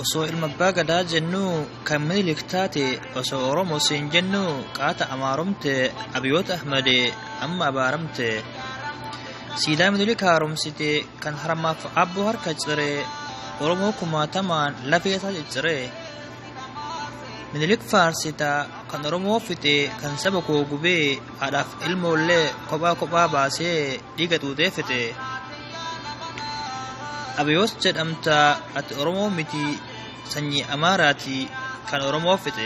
osoo ilma abbaa gadaa jennu kan Minilik taate osoo Oromoo siin jennu qaata amaarumte Abiyoot Ahmad amma abaaramte siidaa Minilik haaromsite kan haramaaf abboo harka ciree Oromoo kumaatamaan lafeesaa cicciree Minilik faarsita kan Oromoo fite kan saba koo gubee haadhaaf ilmoollee kophaa baasee dhiiga xuuxee fite Abiyoos jedhamta ati Oromoo miti sanyii Amaaraati kan Oromoo fite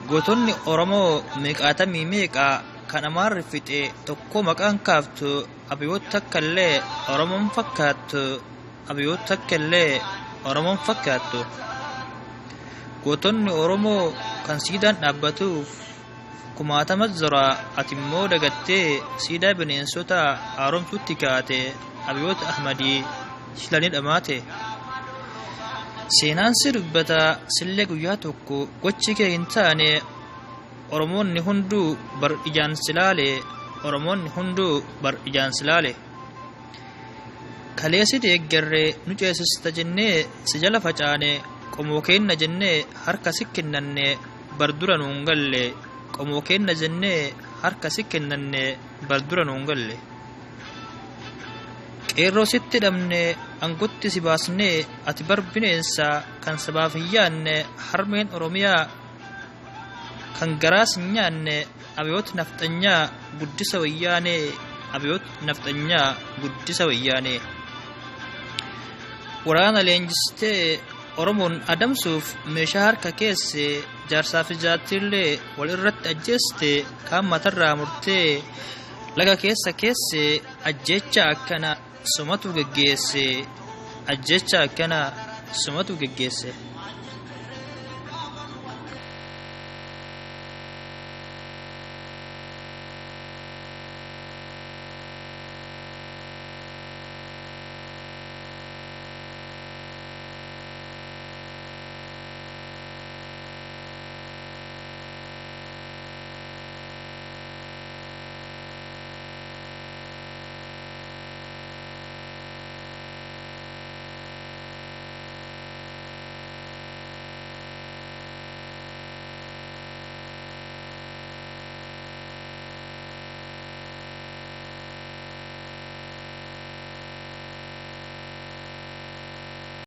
gootonni Oromoo meeqaatamii meeqa kan Amaarri fite tokko maqaan kaaftu Abiyoot takkallee Oromoon fakkaattu Abiyoot takkallee Oromoon fakkaattu gootonni Oromoo kan siidaan dhaabbatuuf kumaatama zora ati immoo dagattee siidaa bineensota haaromsuutti kaate Abiyoot Ahmad shilanii dhamaate seenaan si dubbata sillee guyyaa tokko gochi kee hin taane Oromoonni hunduu bar ijaan silaale Oromoonni hunduu bar ijaan silaale kaleessi deeggarree nu ceesista jennee si jala facaane qomoo keenna jennee harka si kennanne bar dura nuun galle qomoo keenna jennee harka si kennanne bar dura nuun galle qeerroo sitti dhabne angutti si baasne ati bar bineensa kan sabaaf hin yaanne harmeen Oromiyaa kan garaas hin nyaanne Abiyoot nafxanyaa guddisa wayyaane Abiyoot nafxanyaa guddisa wayyaane waraana leenjistee Oromoon adamsuuf meeshaa harka keesse jaarsaaf jaartillee wal irratti ajjeeste kaan matarraa murtee laga keesse ajjecha akkana sumatu geggeesse ajjecha akkana sumatu geggeesse